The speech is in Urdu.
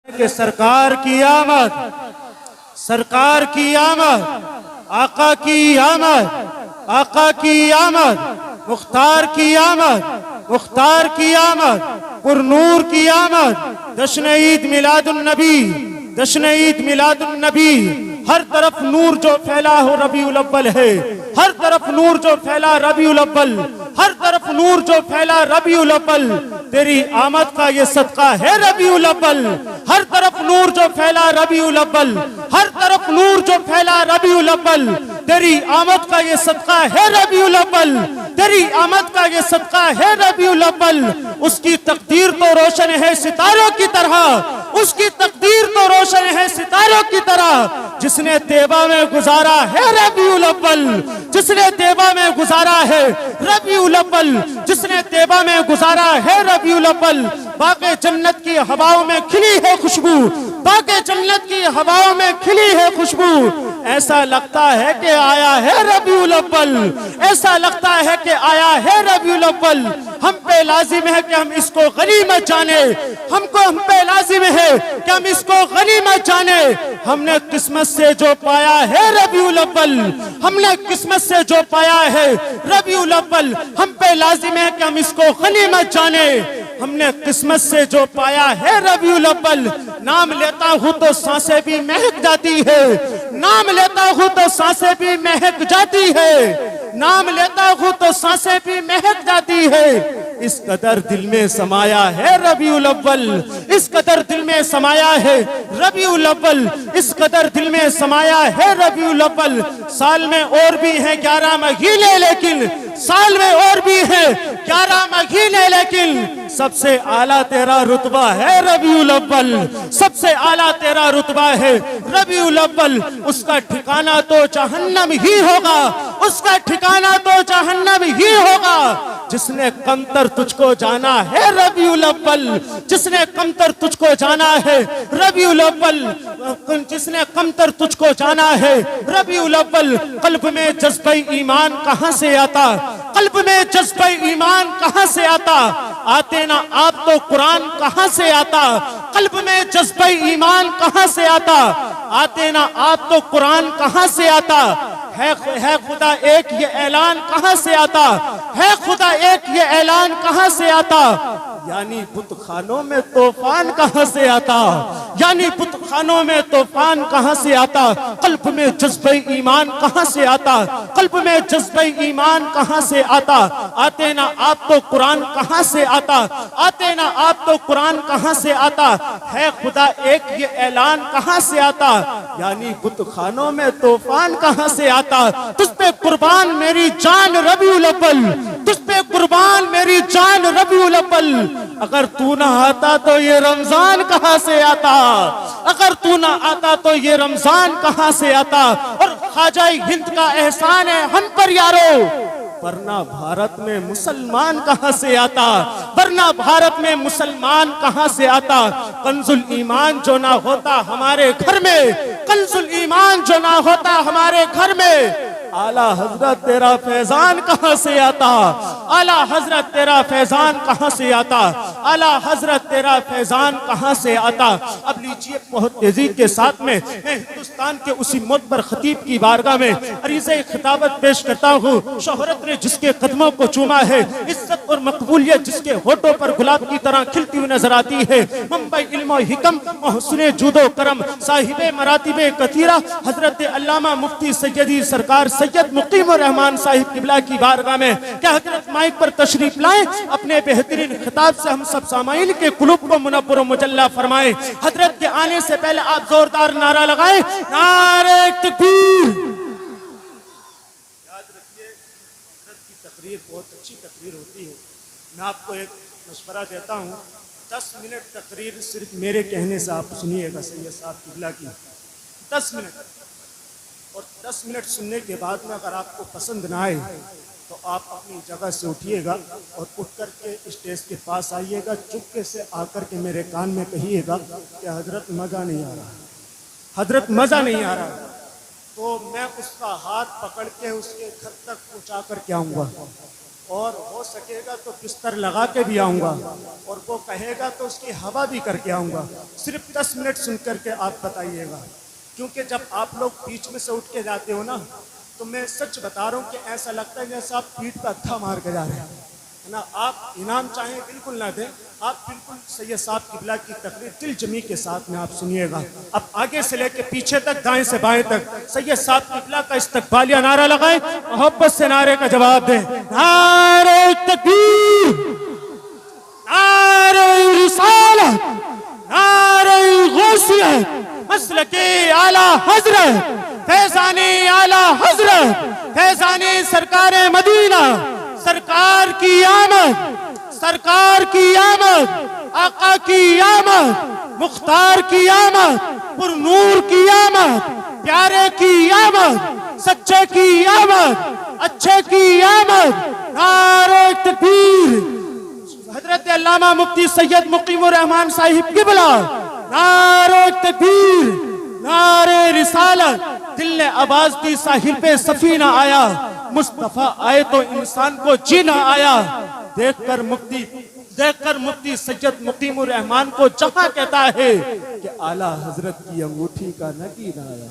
کہ سرکار کی آمد، سرکار کی آمد، آقا کی آمد، آقا کی آمد، مختار کی آمد، مختار کی آمد، پر نور کی آمد، جشن عید میلاد النبی، جشن عید میلاد النبی۔ ہر طرف نور جو پھیلا ہو ربیع الاول ہے، ہر طرف نور جو پھیلا ربیع الاول، ہر طرف نور جو پھیلا ربیع الاول، تیری آمد کا یہ صدقہ ہے ربیع الاول۔ ہر طرف نور جو پھیلا ربیع الاول، ہر طرف نور جو پھیلا ربیع الاول، تیری آمد کا یہ صدقہ ہے ربیع الاول، تیری آمد کا یہ صدقہ ہے ربیع الاول۔ اس کی تقدیر تو روشن ہے ستاروں کی طرح، اس کی تقدیر تو روشن ہے ستاروں کی طرح، جس نے طیبہ میں گزارا ہے ربیع الاول، جس نے طیبہ میں گزارا ہے ربیع الاول، جس نے طیبہ میں گزارا ہے ربیع الاول۔ باغ جنت کی ہواؤں میں کھلی ہے خوشبو، باغ جنت کی ہواؤں میں کھلی ہے خوشبو، ایسا لگتا ہے کہ آیا ہے ربیع الاول، ایسا لگتا ہے کہ آیا ہے ربیع الاول۔ ہم پہ لازم ہے کہ ہم اس کو غنیمت جانے، ہم پہ لازم ہے کہ ہم اس کو غنیمت جانے۔ ہم نے قسمت سے جو پایا ہے ربیع الاول، ہم نے قسمت سے جو پایا ہے ربیع الاول، ہم پہ لازم ہے کہ ہم اس کو غنیمت جانے۔ ہم نے قسمت سے جو پایا ہے ربیع الاول، نام لیتا ہوں تو سانسیں بھی مہک جاتی ہے، نام لیتا ہوں تو سانسیں بھی مہک جاتی ہے، نام لیتا ہوں تو سانسیں بھی مہک جاتی ہے۔ اس قدر دل میں سمایا ہے ربیع الاول، اس قدر دل میں سمایا ہے ربیع الاول، اس قدر دل میں سمایا ہے ربیع الاول۔ سال میں اور بھی ہیں 11 مہینے، لیکن سال میں اور بھی ہیں 11 مہینے، لیکن سب سے اعلیٰ تیرا رتبہ ہے ربیع الاول، سب سے اعلیٰ تیرا رتبہ ہے ربیع الاول۔ اس کا ٹھکانہ تو جہنم ہی ہوگا، اس کا ٹھکانہ تو جہنم ہی ہوگا۔ جس نے کمتر تجھ کو جانا ہے ربیع الاول، جس نے کمتر تجھ کو جانا ہے ربیع الاول، جس نے کمتر تجھ کو جانا ہے ربیع الاول۔ قلب میں جذبہ ایمان کہاں سے آتا، قلب میں جذبہ ایمان کہاں سے آتا، آتے نہ آپ تو قرآن کہاں سے آتا، قلب میں جذبہ ایمان کہاں سے آتا، آتے نہ آپ تو قرآن کہاں سے آتا۔ ہے خدا ایک یہ اعلان کہاں سے آتا، ہے خدا ایک یہ اعلان کہاں سے آتا، یعنی بت خانوں میں طوفان کہاں سے آتا، یعنی بت خانوں میں طوفان کہاں سے آتا۔ قلب میں جذبہ ایمان کہاں سے آتا، قلب میں جذبہ ایمان کہاں سے آتا، آتے نہ آپ تو قرآن کہاں سے آتا، آتے نہ آپ تو قرآن کہاں سے آتا۔ ہے خدا ایک یہ اعلان کہاں سے آتا، یعنی بت خانوں میں طوفان کہاں سے آتا۔ تجھ پہ قربان میری جان ربیع الاول، تجھ پہ قربان میری جان ربیع الاول۔ اگر تو نہ آتا تو یہ رمضان کہاں سے آتا، اگر تو نہ آتا تو یہ رمضان کہاں سے آتا۔ اور خواجہ ہند کا احسان ہے ہم پر یارو، ورنہ بھارت میں مسلمان کہاں سے آتا، ورنہ بھارت میں مسلمان کہاں سے آتا۔ کنز الایمان جو نہ ہوتا ہمارے گھر میں، کنز الایمان جو نہ ہوتا ہمارے گھر میں، اعلیٰ حضرت تیرا فیضان کہاں سے آتا، اعلیٰ حضرت تیرا فیضان کہاں سے آتا، اعلیٰ حضرت تیرا فیضان کہاں سے آتا۔ اب لیجئے بہت تیزی کے ساتھ میں ہندوستان کے اسی معتبر خطیب کی بارگاہ میں عریضہ خطابت پیش کرتا ہوں۔ شہرت نے جس کے قدموں کو چوما ہے، عزت اور مقبولیت جس کے ہونٹوں پر گلاب کی طرح کھلتی ہوئی نظر آتی ہے، منبع علم و حکم، محسن جود و کرم، صاحب مراتب کثیرہ، حضرت علامہ مفتی سیدی سرکار سید مقیم الرحمان صاحب قبلہ کی بارگاہ میں کہ حضرت مائک پر تشریف لائیں، اپنے بہترین خطاب سے ہم سب سامعین کے قلوب کو منور و مجلہ فرمائیں۔ حضرت کے آنے سے پہلے آپ زوردار نعرہ لگائیں، نعرہ تکبیر۔ یاد رکھیے حضرت کی تقریر بہت اچھی تقریر ہوتی ہے۔ میں آپ کو ایک مشورہ دیتا ہوں، 10 منٹ تقریر صرف میرے کہنے سے آپ سنیے گا سید صاحب قبلہ کی، 10 منٹ، اور 10 منٹ سننے کے بعد میں اگر آپ کو پسند نہ آئے تو آپ اپنی جگہ سے اٹھیے گا اور اٹھ کر کے اسٹیج کے پاس آئیے گا، چپکے سے آ کر کے میرے کان میں کہیے گا کہ حضرت مزہ نہیں آ رہا، حضرت مزہ نہیں آ رہا، تو میں اس کا ہاتھ پکڑ کے اس کے گھر تک پہنچا کر کے آؤں گا۔ اور ہو سکے گا تو بستر لگا کے بھی آؤں گا، اور وہ کہے گا تو اس کی ہوا بھی کر کے آؤں گا۔ صرف 10 منٹ سن کر کے آپ بتائیے گا، کیونکہ جب آپ لوگ بیچ میں سے اٹھ کے جاتے ہو نا، تو میں سچ بتا رہا ہوں کہ ایسا لگتا ہے جیسے آپ پیٹھ پہ ہتھا مار کے جا رہے ہیں، ہے نا۔ آپ انعام چاہیں بالکل نہ دیں، آپ بالکل سید صاحب قبلہ کی تقریر دل جمی کے ساتھ میں آپ سنیے گا۔ اب آگے سے لے کے پیچھے تک، دائیں سے بائیں تک سید صاحب قبلہ کا استقبالیہ نعرہ لگائیں، محبت سے نعرے کا جواب دیں۔ نعرہ تکبیر، نعرہ رسالت، نعرہ غوثیت، مسلک اعلی حضرت فیضانی اعلی حضرت فیضانی سرکار مدینہ، سرکار کی آمد، سرکار کی آمد، آقا کی آمد، مختار کی آمد، پر نور کی آمد، پیارے کی آمد، سچے کی آمد، اچھے کی آمد۔ نعرہ تکبیر، حضرت علامہ مفتی سید مقیم الرحمان صاحب قبلہ، نعرہ تکبیر، نعرہ رسالت۔ دل نے آواز دی ساحل پہ سفینہ آیا، مصطفیٰ آئے تو انسان کو جینا آیا۔ دیکھ کر مفتی سید مقیم الرحمان کو جہاں کہتا ہے کہ اعلیٰ حضرت کی انگوٹھی کا نگین آیا۔